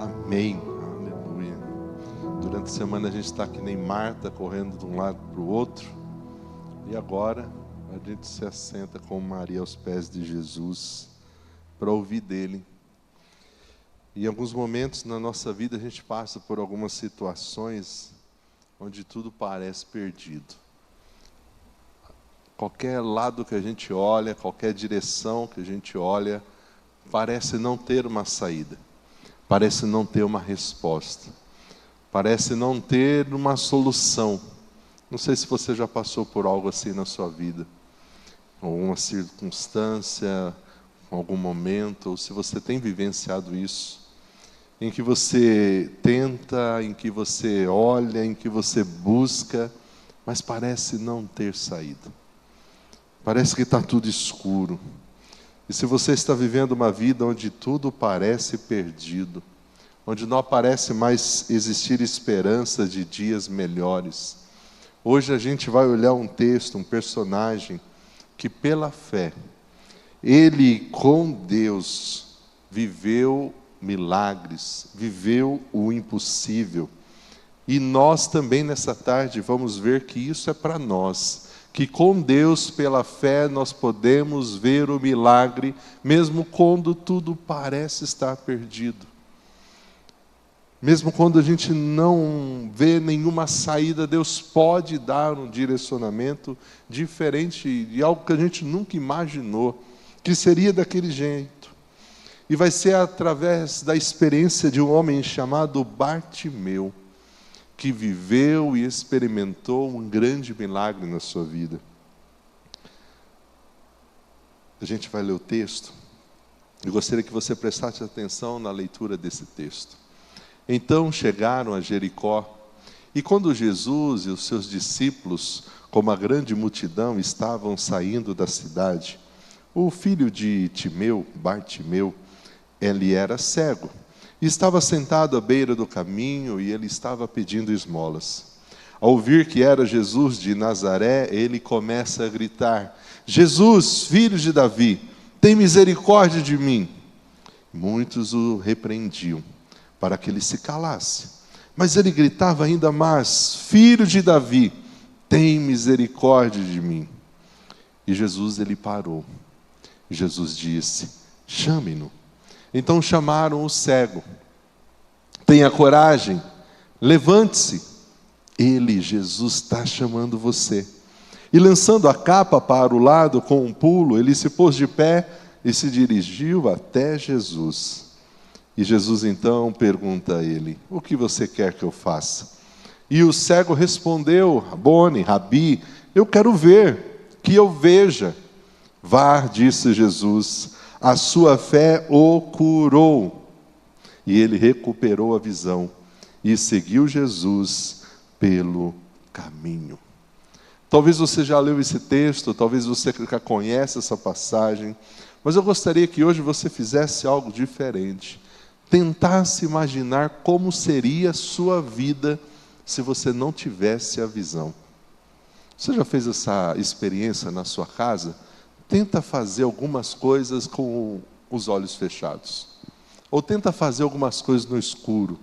Amém. Aleluia. Durante a semana a gente está que nem Marta, correndo de um lado para o outro. E agora a gente se assenta com Maria aos pés de Jesus para ouvir dele. Em alguns momentos na nossa vida a gente passa por algumas situações onde tudo parece perdido. Qualquer lado que a gente olha, qualquer direção que a gente olha, parece não ter uma saída, parece não ter uma resposta, parece não ter uma solução. Não sei se você já passou por algo assim na sua vida, alguma circunstância, algum momento, ou se você tem vivenciado isso, em que você tenta, em que você olha, em que você busca, mas parece não ter saída. Parece que está tudo escuro. E se você está vivendo uma vida onde tudo parece perdido, onde não parece mais existir esperança de dias melhores, hoje a gente vai olhar um texto, um personagem, que pela fé, ele com Deus viveu milagres, viveu o impossível. E nós também nessa tarde vamos ver que isso é para nós, que com Deus, pela fé, nós podemos ver o milagre, mesmo quando tudo parece estar perdido. Mesmo quando a gente não vê nenhuma saída, Deus pode dar um direcionamento diferente de algo que a gente nunca imaginou, que seria daquele jeito. E vai ser através da experiência de um homem chamado Bartimeu, que viveu e experimentou um grande milagre na sua vida. A gente vai ler o texto. Eu gostaria que você prestasse atenção na leitura desse texto. Então chegaram a Jericó, e quando Jesus e os seus discípulos, com uma grande multidão, estavam saindo da cidade, o filho de Timeu, Bartimeu, ele era cego, e estava sentado à beira do caminho, e ele estava pedindo esmolas. Ao ouvir que era Jesus de Nazaré, ele começa a gritar: Jesus, filho de Davi, tem misericórdia de mim. Muitos o repreendiam para que ele se calasse, mas ele gritava ainda mais: Filho de Davi, tem misericórdia de mim. E Jesus, ele parou. Jesus disse: chame-no. Então chamaram o cego. Tenha coragem, levante-se. Ele, Jesus, está chamando você. E lançando a capa para o lado com um pulo, ele se pôs de pé e se dirigiu até Jesus. E Jesus então pergunta a ele: o que você quer que eu faça? E o cego respondeu: Rabone, Rabi, eu quero ver, que eu veja. Vá, disse Jesus, a sua fé o curou. E ele recuperou a visão e seguiu Jesus pelo caminho. Talvez você já leu esse texto, talvez você já conhece essa passagem, mas eu gostaria que hoje você fizesse algo diferente. Tentasse imaginar como seria a sua vida se você não tivesse a visão. Você já fez essa experiência na sua casa? Tenta fazer algumas coisas com os olhos fechados. Ou tenta fazer algumas coisas no escuro.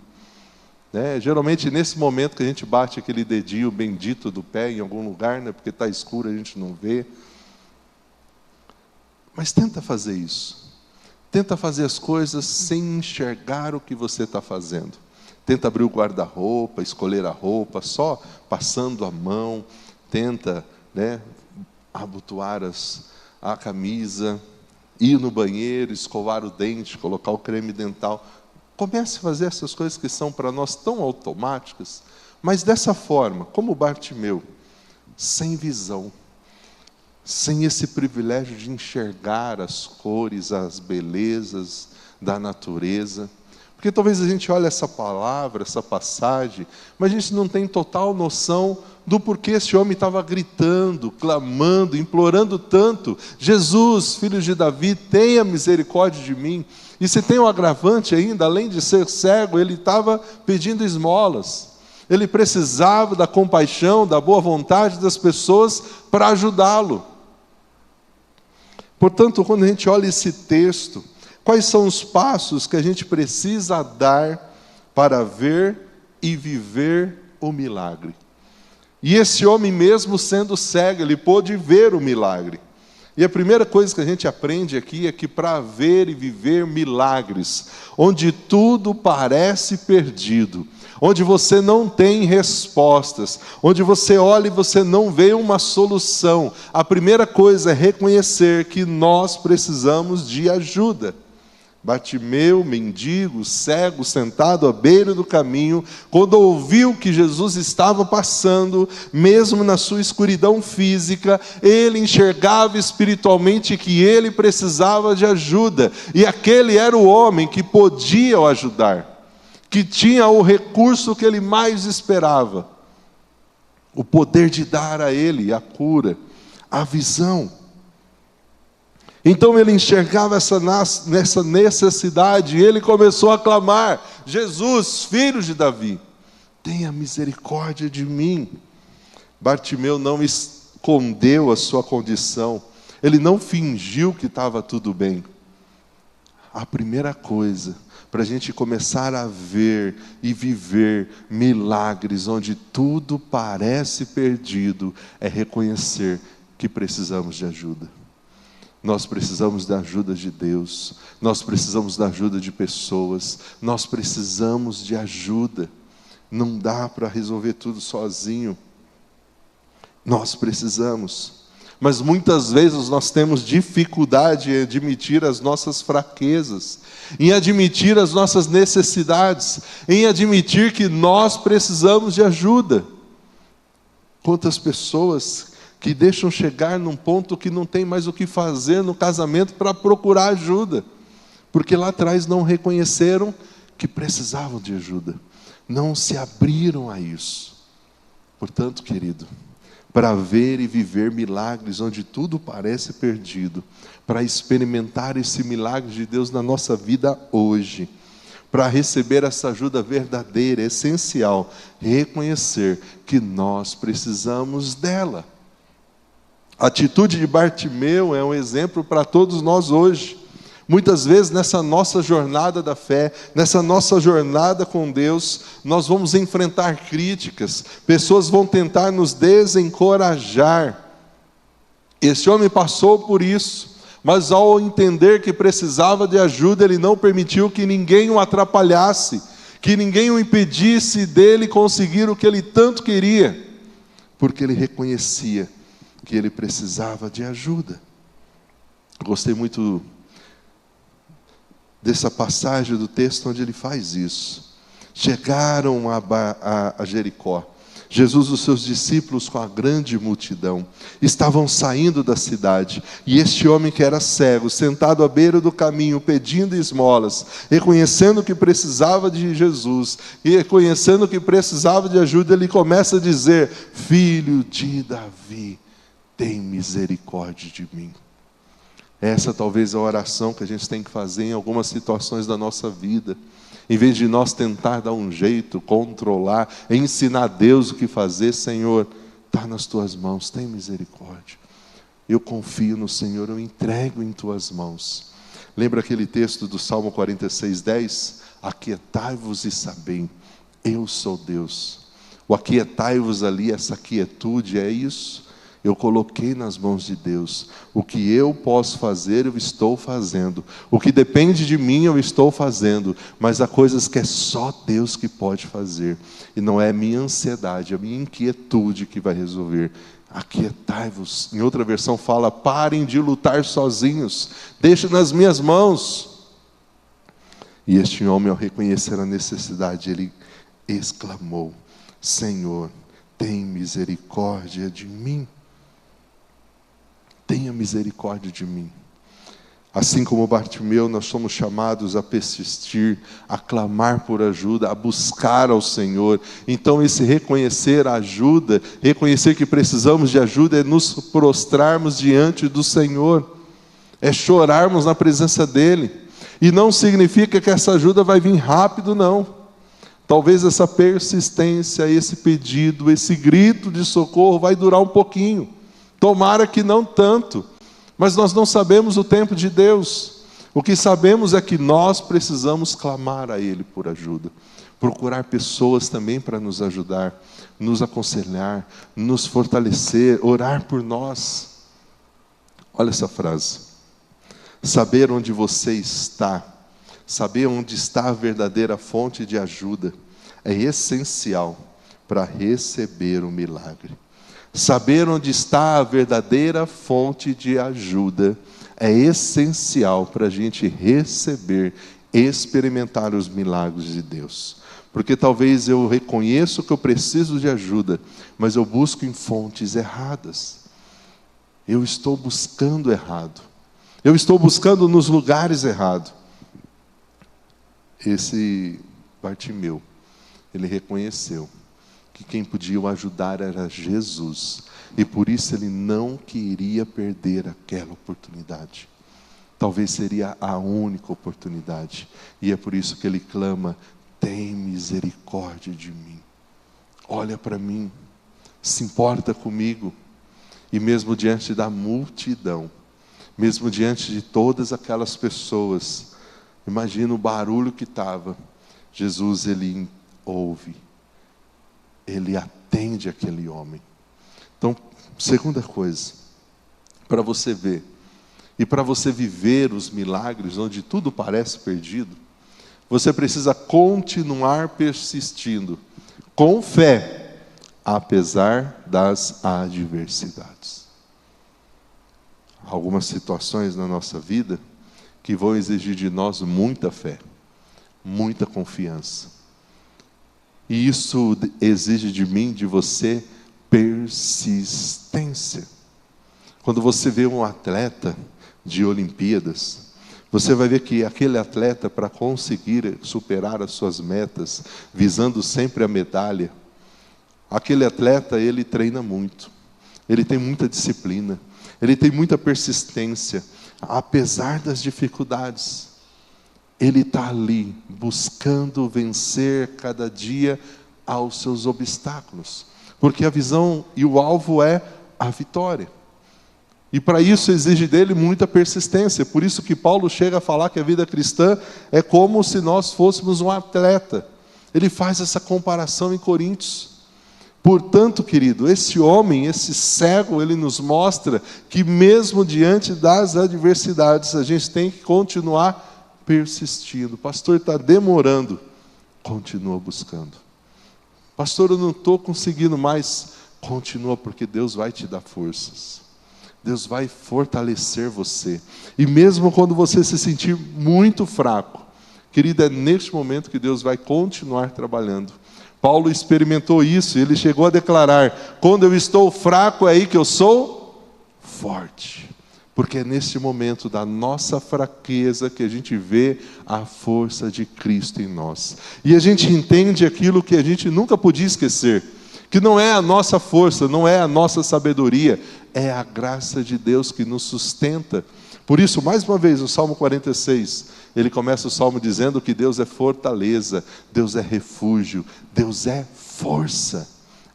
Geralmente nesse momento que a gente bate aquele dedinho bendito do pé em algum lugar, porque está escuro, a gente não vê. Mas tenta fazer isso. Tenta fazer as coisas sem enxergar o que você está fazendo. Tenta abrir o guarda-roupa, escolher a roupa, só passando a mão. Tenta abotoar a camisa, ir no banheiro, escovar o dente, colocar o creme dental. Comece a fazer essas coisas que são para nós tão automáticas, mas dessa forma, como Bartimeu, sem visão, sem esse privilégio de enxergar as cores, as belezas da natureza. Porque talvez a gente olhe essa palavra, essa passagem, mas a gente não tem total noção do porquê esse homem estava gritando, clamando, implorando tanto: Jesus, filho de Davi, tenha misericórdia de mim. E se tem um agravante ainda, além de ser cego, ele estava pedindo esmolas. Ele precisava da compaixão, da boa vontade das pessoas para ajudá-lo. Portanto, quando a gente olha esse texto, quais são os passos que a gente precisa dar para ver e viver o milagre. E esse homem, mesmo sendo cego, ele pôde ver o milagre. E a primeira coisa que a gente aprende aqui é que para ver e viver milagres, onde tudo parece perdido, onde você não tem respostas, onde você olha e você não vê uma solução, a primeira coisa é reconhecer que nós precisamos de ajuda. Bartimeu, mendigo, cego, sentado à beira do caminho, quando ouviu que Jesus estava passando, mesmo na sua escuridão física, ele enxergava espiritualmente que ele precisava de ajuda, e aquele era o homem que podia o ajudar, que tinha o recurso que ele mais esperava, o poder de dar a ele a cura, a visão. Então ele enxergava essa necessidade, e ele começou a clamar: Jesus, filho de Davi, tenha misericórdia de mim. Bartimeu não escondeu a sua condição, ele não fingiu que estava tudo bem. A primeira coisa, para a gente começar a ver e viver milagres onde tudo parece perdido, é reconhecer que precisamos de ajuda. Nós precisamos da ajuda de Deus, nós precisamos da ajuda de pessoas, nós precisamos de ajuda. Não dá para resolver tudo sozinho. Nós precisamos. Mas muitas vezes nós temos dificuldade em admitir as nossas fraquezas, em admitir as nossas necessidades, em admitir que nós precisamos de ajuda. Quantas pessoas que deixam chegar num ponto que não tem mais o que fazer no casamento para procurar ajuda, porque lá atrás não reconheceram que precisavam de ajuda, não se abriram a isso. Portanto, querido, para ver e viver milagres onde tudo parece perdido, para experimentar esse milagre de Deus na nossa vida hoje, para receber essa ajuda verdadeira, essencial, reconhecer que nós precisamos dela. A atitude de Bartimeu é um exemplo para todos nós hoje. Muitas vezes nessa nossa jornada da fé, nessa nossa jornada com Deus, nós vamos enfrentar críticas, pessoas vão tentar nos desencorajar. Esse homem passou por isso, mas ao entender que precisava de ajuda, ele não permitiu que ninguém o atrapalhasse, que ninguém o impedisse dele conseguir o que ele tanto queria, porque ele reconhecia que ele precisava de ajuda. Eu gostei muito dessa passagem do texto onde ele faz isso. Chegaram a Jericó. Jesus e os seus discípulos com a grande multidão estavam saindo da cidade, e este homem que era cego, sentado à beira do caminho, pedindo esmolas, reconhecendo que precisava de Jesus, e reconhecendo que precisava de ajuda, ele começa a dizer: Filho de Davi, tem misericórdia de mim. Essa talvez é a oração que a gente tem que fazer em algumas situações da nossa vida. Em vez de nós tentar dar um jeito, controlar, ensinar a Deus o que fazer, Senhor, está nas tuas mãos, tem misericórdia. Eu confio no Senhor, eu entrego em tuas mãos. Lembra aquele texto do Salmo 46:10? Aquietai-vos e sabei, eu sou Deus. O aquietai-vos ali, essa quietude, é isso. Eu coloquei nas mãos de Deus. O que eu posso fazer, eu estou fazendo. O que depende de mim, eu estou fazendo. Mas há coisas que é só Deus que pode fazer. E não é a minha ansiedade, é a minha inquietude que vai resolver. Aquietai-vos. Em outra versão fala: parem de lutar sozinhos. Deixem nas minhas mãos. E este homem, ao reconhecer a necessidade, ele exclamou: Senhor, tem misericórdia de mim. Tenha misericórdia de mim. Assim como Bartimeu, nós somos chamados a persistir, a clamar por ajuda, a buscar ao Senhor. Então esse reconhecer a ajuda, reconhecer que precisamos de ajuda, é nos prostrarmos diante do Senhor, é chorarmos na presença dEle. E não significa que essa ajuda vai vir rápido, não. Talvez essa persistência, esse pedido, esse grito de socorro vai durar um pouquinho. Tomara que não tanto, mas nós não sabemos o tempo de Deus. O que sabemos é que nós precisamos clamar a Ele por ajuda, procurar pessoas também para nos ajudar, nos aconselhar, nos fortalecer, orar por nós. Olha essa frase: saber onde você está, saber onde está a verdadeira fonte de ajuda, é essencial para receber o milagre. Saber onde está a verdadeira fonte de ajuda é essencial para a gente receber, experimentar os milagres de Deus. Porque talvez eu reconheço que eu preciso de ajuda, mas eu busco em fontes erradas. Eu estou buscando errado. Eu estou buscando nos lugares errados. Esse Bartimeu, ele reconheceu que quem podia o ajudar era Jesus. E por isso ele não queria perder aquela oportunidade. Talvez seria a única oportunidade. E é por isso que ele clama: tem misericórdia de mim. Olha para mim. Se importa comigo. E mesmo diante da multidão, mesmo diante de todas aquelas pessoas, imagina o barulho que estava. Jesus, ele ouve. Ele atende aquele homem. Então, segunda coisa, para você ver, e para você viver os milagres onde tudo parece perdido, você precisa continuar persistindo, com fé, apesar das adversidades. Algumas situações na nossa vida que vão exigir de nós muita fé, muita confiança. E isso exige de mim, de você, persistência. Quando você vê um atleta de Olimpíadas, você vai ver que aquele atleta, para conseguir superar as suas metas, visando sempre a medalha, aquele atleta, ele treina muito, ele tem muita disciplina, ele tem muita persistência, apesar das dificuldades. Ele está ali, buscando vencer cada dia aos seus obstáculos. Porque a visão e o alvo é a vitória. E para isso exige dele muita persistência. Por isso que Paulo chega a falar que a vida cristã é como se nós fôssemos um atleta. Ele faz essa comparação em Coríntios. Portanto, querido, esse homem, esse cego, ele nos mostra que mesmo diante das adversidades, a gente tem que continuar persistindo. Pastor, está demorando. Continua buscando. Pastor, eu não estou conseguindo mais. Continua, porque Deus vai te dar forças. Deus vai fortalecer você. E mesmo quando você se sentir muito fraco, querido, é neste momento que Deus vai continuar trabalhando. Paulo experimentou isso, ele chegou a declarar: quando eu estou fraco, é aí que eu sou forte. Porque é nesse momento da nossa fraqueza que a gente vê a força de Cristo em nós. E a gente entende aquilo que a gente nunca podia esquecer, que não é a nossa força, não é a nossa sabedoria, é a graça de Deus que nos sustenta. Por isso, mais uma vez, o Salmo 46, ele começa o Salmo dizendo que Deus é fortaleza, Deus é refúgio, Deus é força.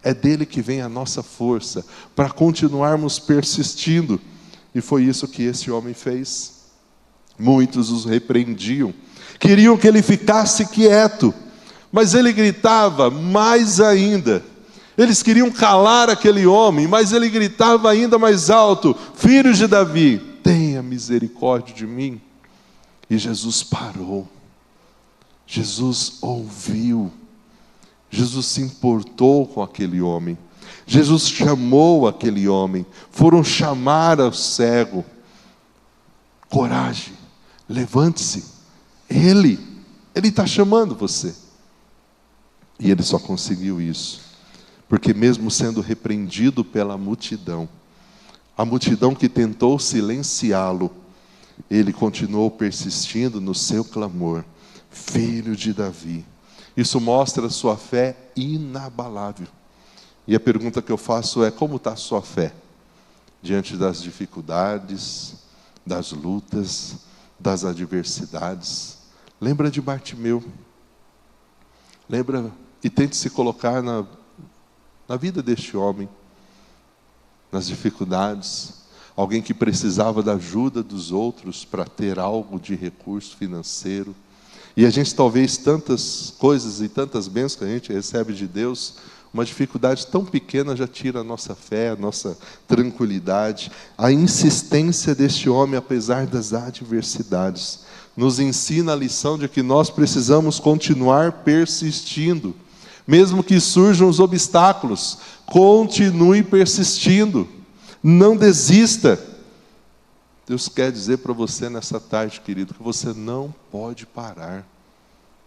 É dele que vem a nossa força, para continuarmos persistindo. E foi isso que esse homem fez. Muitos os repreendiam, queriam que ele ficasse quieto, mas ele gritava mais ainda. Eles queriam calar aquele homem, mas ele gritava ainda mais alto: filhos de Davi, tenha misericórdia de mim. E Jesus parou, Jesus ouviu, Jesus se importou com aquele homem. Jesus chamou aquele homem, foram chamar ao cego: coragem, levante-se, Ele está chamando você. E ele só conseguiu isso, porque mesmo sendo repreendido pela multidão, a multidão que tentou silenciá-lo, ele continuou persistindo no seu clamor: filho de Davi. Isso mostra a sua fé inabalável. E a pergunta que eu faço é: como está a sua fé? Diante das dificuldades, das lutas, das adversidades. Lembra de Bartimeu. Lembra e tente se colocar na vida deste homem, nas dificuldades. alguém que precisava da ajuda dos outros para ter algo de recurso financeiro. E a gente talvez tantas coisas e tantas bênçãos que a gente recebe de Deus, uma dificuldade tão pequena já tira a nossa fé, a nossa tranquilidade. A insistência deste homem, apesar das adversidades, nos ensina a lição de que nós precisamos continuar persistindo. Mesmo que surjam os obstáculos, continue persistindo. Não desista. Deus quer dizer para você nessa tarde, querido, que você não pode parar.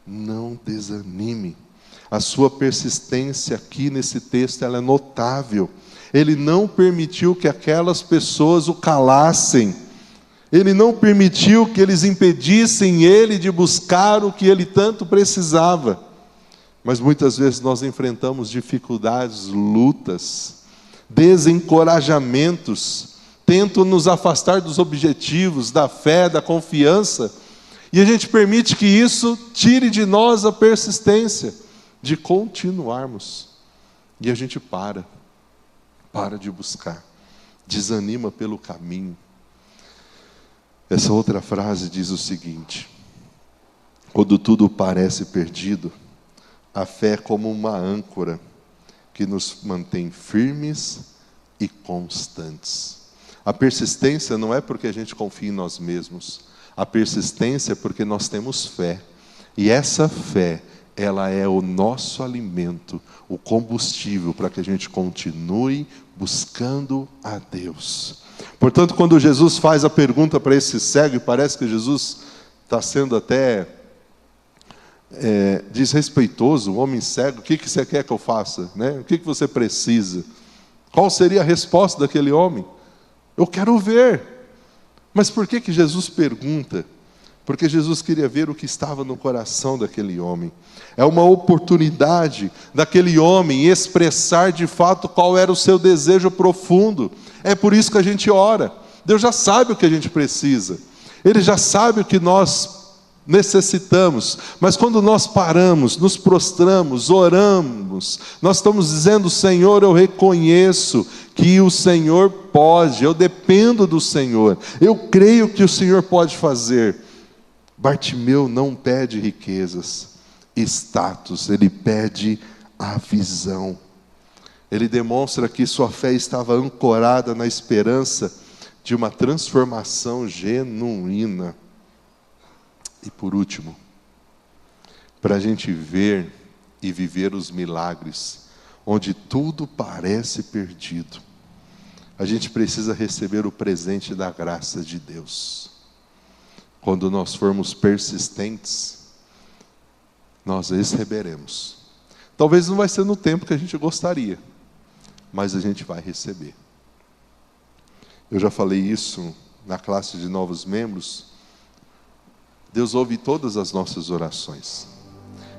Não desanime. A sua persistência aqui nesse texto, ela é notável. Ele não permitiu que aquelas pessoas o calassem. Ele não permitiu que eles impedissem ele de buscar o que ele tanto precisava. Mas muitas vezes nós enfrentamos dificuldades, lutas, desencorajamentos, tentam nos afastar dos objetivos, da fé, da confiança, e a gente permite que isso tire de nós a persistência de continuarmos, e a gente para de buscar, desanima pelo caminho. Essa outra frase diz o seguinte: quando tudo parece perdido, a fé é como uma âncora que nos mantém firmes e constantes. A persistência não é porque a gente confia em nós mesmos. A persistência é porque nós temos fé. E essa fé, ela é o nosso alimento, o combustível para que a gente continue buscando a Deus. Portanto, quando Jesus faz a pergunta para esse cego, e parece que Jesus está sendo até desrespeitoso, o homem cego, o que você quer que eu faça? Né? O que você precisa? Qual seria a resposta daquele homem? Eu quero ver. Mas por que Jesus pergunta? Porque Jesus queria ver o que estava no coração daquele homem. É uma oportunidade daquele homem expressar de fato qual era o seu desejo profundo. É por isso que a gente ora. Deus já sabe o que a gente precisa. Ele já sabe o que nós necessitamos, mas quando nós paramos, nos prostramos, oramos, nós estamos dizendo: Senhor, eu reconheço que o Senhor pode, eu dependo do Senhor, eu creio que o Senhor pode fazer. Bartimeu não pede riquezas, status, ele pede a visão. Ele demonstra que sua fé estava ancorada na esperança de uma transformação genuína. E por último, para a gente ver e viver os milagres, onde tudo parece perdido, a gente precisa receber o presente da graça de Deus. Quando nós formos persistentes, nós receberemos. Talvez não vai ser no tempo que a gente gostaria, mas a gente vai receber. Eu já falei isso na classe de novos membros. Deus ouve todas as nossas orações.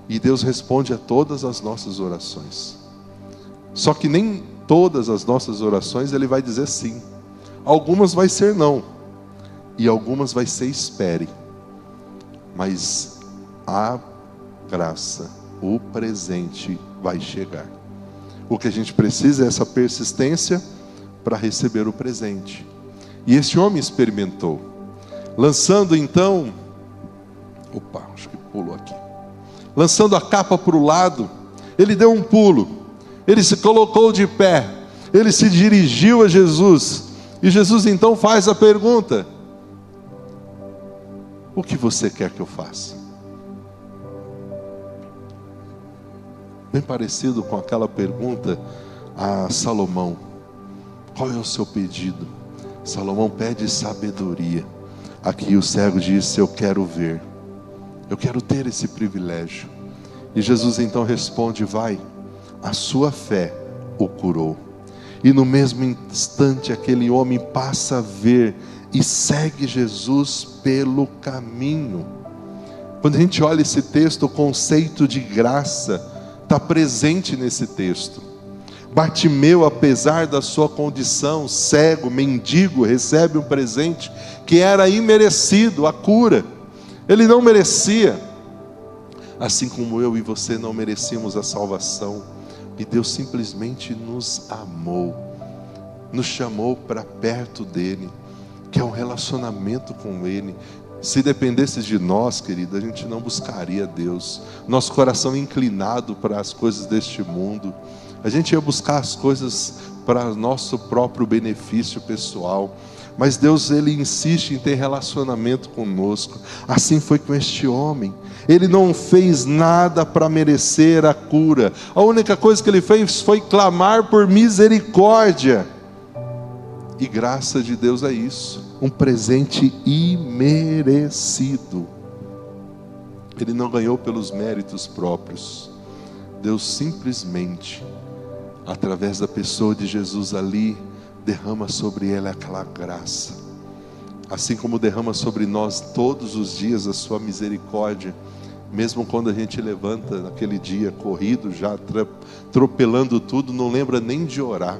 E Deus responde a todas as nossas orações. Só que nem todas as nossas orações Ele vai dizer sim. Algumas vai ser não. E algumas vai ser espere. Mas a graça, o presente vai chegar. O que a gente precisa é essa persistência para receber o presente. E esse homem experimentou. Lançando então... acho que pulou aqui. Lançando a capa para o lado, ele deu um pulo. Ele se colocou de pé. Ele se dirigiu a Jesus. E Jesus então faz a pergunta: o que você quer que eu faça? Bem parecido com aquela pergunta a Salomão: qual é o seu pedido? Salomão pede sabedoria. Aqui o cego disse: eu quero ver. Eu quero ter esse privilégio. E Jesus então responde: vai, a sua fé o curou. E no mesmo instante aquele homem passa a ver e segue Jesus pelo caminho. Quando a gente olha esse texto, o conceito de graça está presente nesse texto. Bartimeu, apesar da sua condição, cego, mendigo, recebe um presente que era imerecido, a cura. Ele não merecia, assim como eu e você não merecíamos a salvação, e Deus simplesmente nos amou. nos chamou para perto dele, quer um relacionamento com ele. Se dependesse de nós, querido, a gente não buscaria Deus. Nosso coração é inclinado para as coisas deste mundo. A gente ia buscar as coisas para nosso próprio benefício pessoal. Mas Deus, Ele insiste em ter relacionamento conosco. Assim foi com este homem. Ele não fez nada para merecer a cura. A única coisa que ele fez foi clamar por misericórdia. E graça de Deus é isso, um presente imerecido. Ele não ganhou pelos méritos próprios. Deus simplesmente, através da pessoa de Jesus ali, derrama sobre ele aquela graça. Assim como derrama sobre nós todos os dias a sua misericórdia, mesmo quando a gente levanta naquele dia corrido, já atropelando tudo, não lembra nem de orar.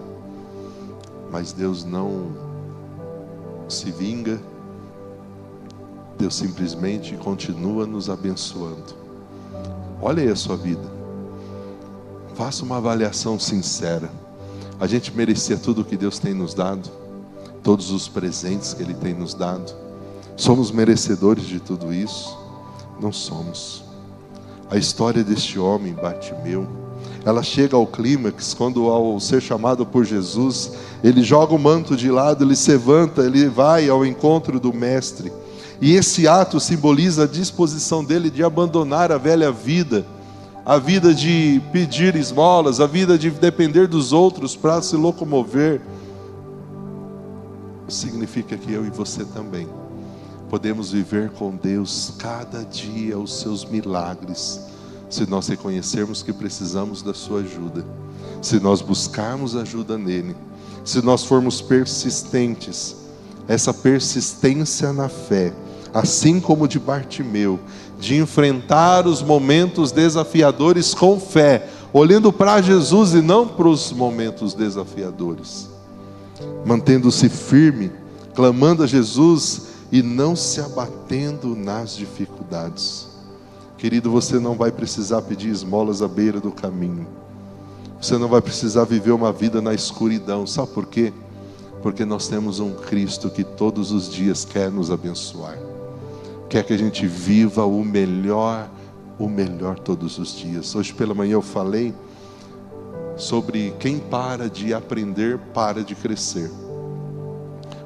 Mas Deus não se vinga, Deus simplesmente continua nos abençoando. Olha aí a sua vida, faça uma avaliação sincera. A gente merecia tudo o que Deus tem nos dado, todos os presentes que Ele tem nos dado? Somos merecedores de tudo isso? Não somos. A história deste homem, Bartimeu, ela chega ao clímax quando, ao ser chamado por Jesus, ele joga o manto de lado, ele se levanta, ele vai ao encontro do mestre. E esse ato simboliza a disposição dele de abandonar a velha vida, a vida de pedir esmolas, a vida de depender dos outros para se locomover. Significa que eu e você também podemos viver com Deus cada dia os seus milagres, se nós reconhecermos que precisamos da sua ajuda, se nós buscarmos ajuda nele, se nós formos persistentes. Essa persistência na fé, assim como de Bartimeu, de enfrentar os momentos desafiadores com fé, olhando para Jesus e não para os momentos desafiadores, mantendo-se firme, clamando a Jesus e não se abatendo nas dificuldades. Querido, você não vai precisar pedir esmolas à beira do caminho. Você não vai precisar viver uma vida na escuridão. Sabe por quê? Porque nós temos um Cristo que todos os dias quer nos abençoar. Quer que a gente viva o melhor todos os dias. Hoje pela manhã eu falei sobre quem para de aprender, para de crescer.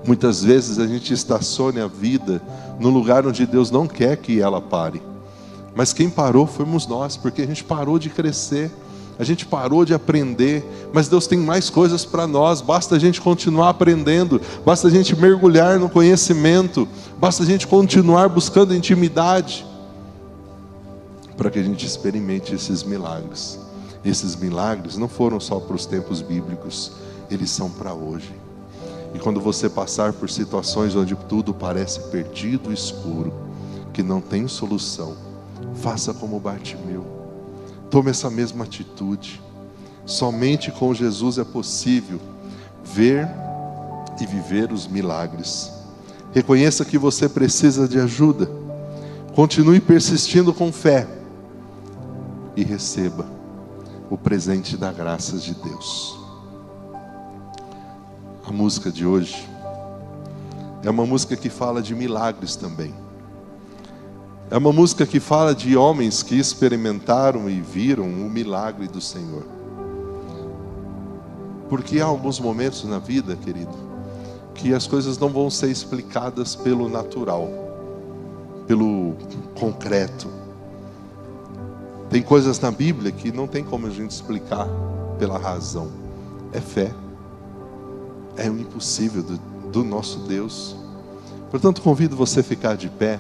Muitas vezes a gente estaciona a vida no lugar onde Deus não quer que ela pare. Mas quem parou fomos nós, porque a gente parou de crescer, a gente parou de aprender. Mas Deus tem mais coisas para nós, basta a gente continuar aprendendo, basta a gente mergulhar no conhecimento, basta a gente continuar buscando intimidade, para que a gente experimente esses milagres. Esses milagres não foram só para os tempos bíblicos, eles são para hoje. E quando você passar por situações onde tudo parece perdido e escuro, que não tem solução, faça como Bartimeu. Tome essa mesma atitude. Somente com Jesus é possível ver e viver os milagres. Reconheça que você precisa de ajuda. Continue persistindo com fé e receba o presente da graça de Deus. A música de hoje é uma música que fala de milagres também. É uma música que fala de homens que experimentaram e viram o milagre do Senhor. Porque há alguns momentos na vida, querido, que as coisas não vão ser explicadas pelo natural, pelo concreto. Tem coisas na Bíblia que não tem como a gente explicar pela razão. É fé. É o impossível do nosso Deus. Portanto, convido você a ficar de pé.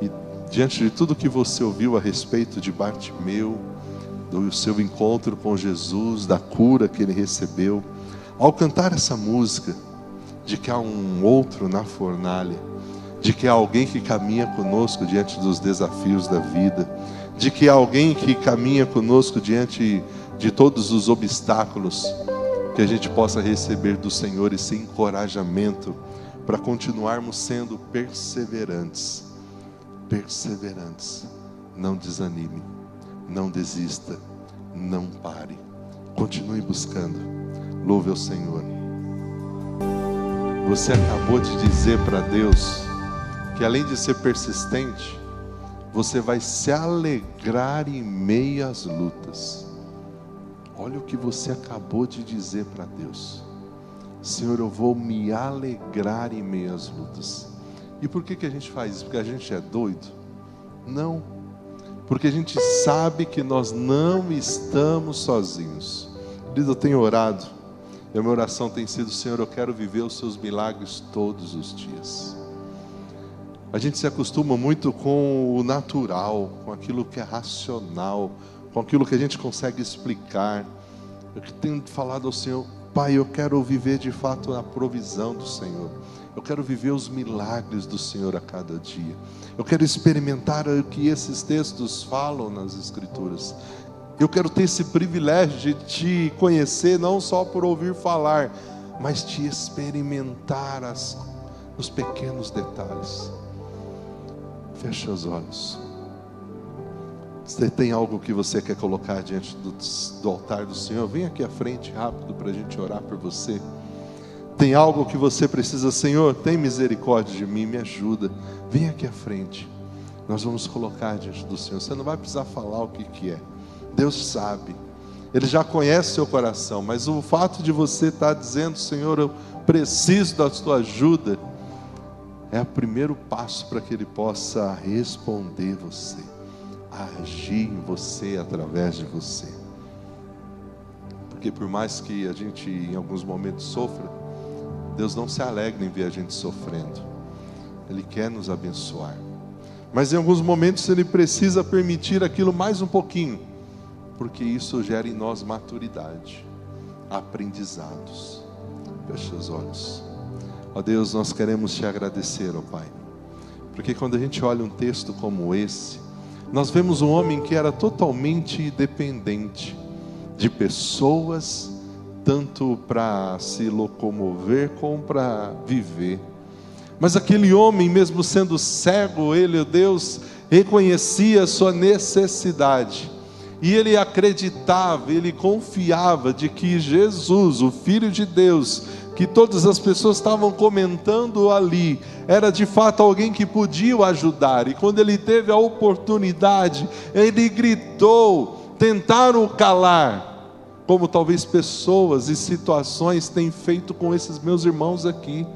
E diante de tudo que você ouviu a respeito de Bartimeu, do seu encontro com Jesus, da cura que ele recebeu, ao cantar essa música, de que há um outro na fornalha, de que há alguém que caminha conosco diante dos desafios da vida, de que há alguém que caminha conosco diante de todos os obstáculos, que a gente possa receber do Senhor esse encorajamento para continuarmos sendo perseverantes. Perseverantes. Não desanime, não desista, não pare. Continue buscando. Louve ao Senhor. Você acabou de dizer para Deus que além de ser persistente, você vai se alegrar em meio às lutas. Olha o que você acabou de dizer para Deus. Senhor, eu vou me alegrar em meio às lutas. E por que a gente faz isso? Porque a gente é doido? Não. Porque a gente sabe que nós não estamos sozinhos. Querido, eu tenho orado. E a minha oração tem sido: Senhor, eu quero viver os seus milagres todos os dias. A gente se acostuma muito com o natural, com aquilo que é racional, com aquilo que a gente consegue explicar. Eu tenho falado ao Senhor: Pai, eu quero viver de fato a provisão do Senhor. Eu quero viver os milagres do Senhor a cada dia. Eu quero experimentar o que esses textos falam nas Escrituras. Eu quero ter esse privilégio de te conhecer, não só por ouvir falar, mas te experimentar nos pequenos detalhes. Feche os olhos. Você tem algo que você quer colocar diante do altar do Senhor? Vem aqui à frente rápido para a gente orar por você. Tem algo que você precisa: Senhor, tem misericórdia de mim, me ajuda. Vem aqui à frente. Nós vamos colocar diante do Senhor. Você não vai precisar falar o que é. Deus sabe. Ele já conhece seu coração. Mas o fato de você estar dizendo: Senhor, eu preciso da tua ajuda, é o primeiro passo para que Ele possa responder você, agir em você, através de você. Porque por mais que a gente em alguns momentos sofra, Deus não se alegra em ver a gente sofrendo. Ele quer nos abençoar. Mas em alguns momentos Ele precisa permitir aquilo mais um pouquinho, porque isso gera em nós maturidade, aprendizados. Feche os olhos. Ó Deus, nós queremos te agradecer, ó Pai, porque quando a gente olha um texto como esse, nós vemos um homem que era totalmente dependente de pessoas, tanto para se locomover como para viver. Mas aquele homem, mesmo sendo cego, ele, ó Deus, reconhecia a sua necessidade. E ele acreditava, ele confiava de que Jesus, o Filho de Deus, que todas as pessoas estavam comentando ali, era de fato alguém que podia o ajudar. E quando ele teve a oportunidade, ele gritou, tentaram o calar, como talvez pessoas e situações têm feito com esses meus irmãos aqui.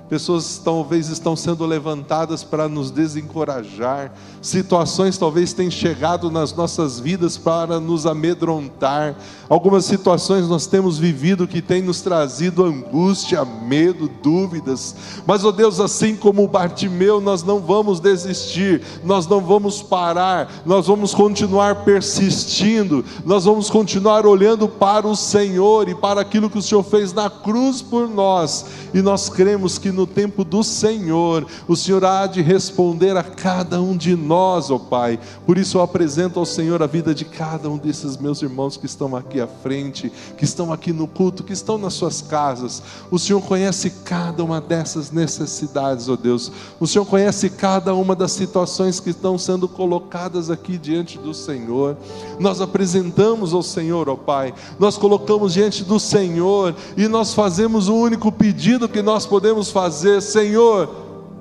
Pessoas talvez estão sendo levantadas para nos desencorajar. Situações talvez tenham chegado nas nossas vidas para nos amedrontar. Algumas situações nós temos vivido que têm nos trazido angústia, medo, dúvidas. Mas, ó Deus, assim como Bartimeu, nós não vamos desistir. Nós não vamos parar. Nós vamos continuar persistindo. Nós vamos continuar olhando para o Senhor e para aquilo que o Senhor fez na cruz por nós. E nós cremos que no tempo do Senhor, o Senhor há de responder a cada um de nós, ó Pai. Por isso eu apresento ao Senhor a vida de cada um desses meus irmãos que estão aqui à frente, que estão aqui no culto, que estão nas suas casas. O Senhor conhece cada uma dessas necessidades, ó Deus. O Senhor conhece cada uma das situações que estão sendo colocadas aqui diante do Senhor. Nós apresentamos ao Senhor, ó Pai. Nós colocamos diante do Senhor e nós fazemos o único pedido que nós podemos fazer: Senhor,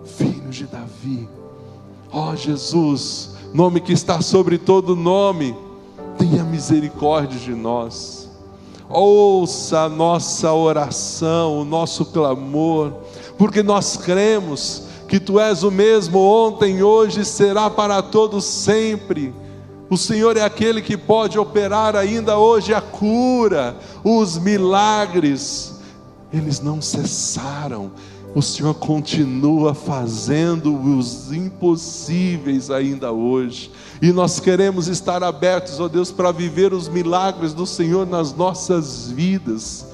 Filho de Davi, ó Jesus, nome que está sobre todo nome, tenha misericórdia de nós. Ouça a nossa oração, o nosso clamor, porque nós cremos que Tu és o mesmo ontem, hoje, será para todos sempre. O Senhor é aquele que pode operar ainda hoje a cura, os milagres. Eles não cessaram. O Senhor continua fazendo os impossíveis ainda hoje. E nós queremos estar abertos, ó Deus, para viver os milagres do Senhor nas nossas vidas.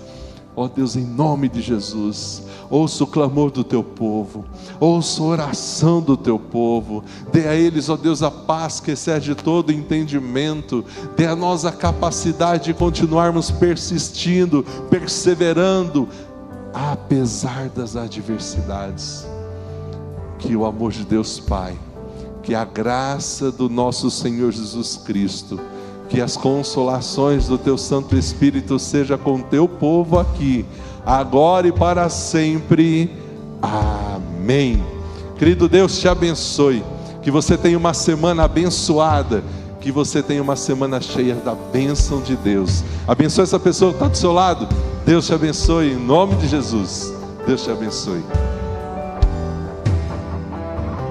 Ó Deus, em nome de Jesus, ouça o clamor do Teu povo, ouça a oração do Teu povo. Dê a eles, ó Deus, a paz que excede todo entendimento. Dê a nós a capacidade de continuarmos persistindo, perseverando, apesar das adversidades. Que o amor de Deus Pai, que a graça do nosso Senhor Jesus Cristo, Que as consolações do teu Santo Espírito seja com o teu povo aqui, agora e para sempre. Amém. Querido Deus, te abençoe. Que você tenha uma semana abençoada. Que você tenha uma semana cheia da bênção de Deus. Abençoe essa pessoa que está do seu lado. Deus te abençoe em nome de Jesus. Deus te abençoe.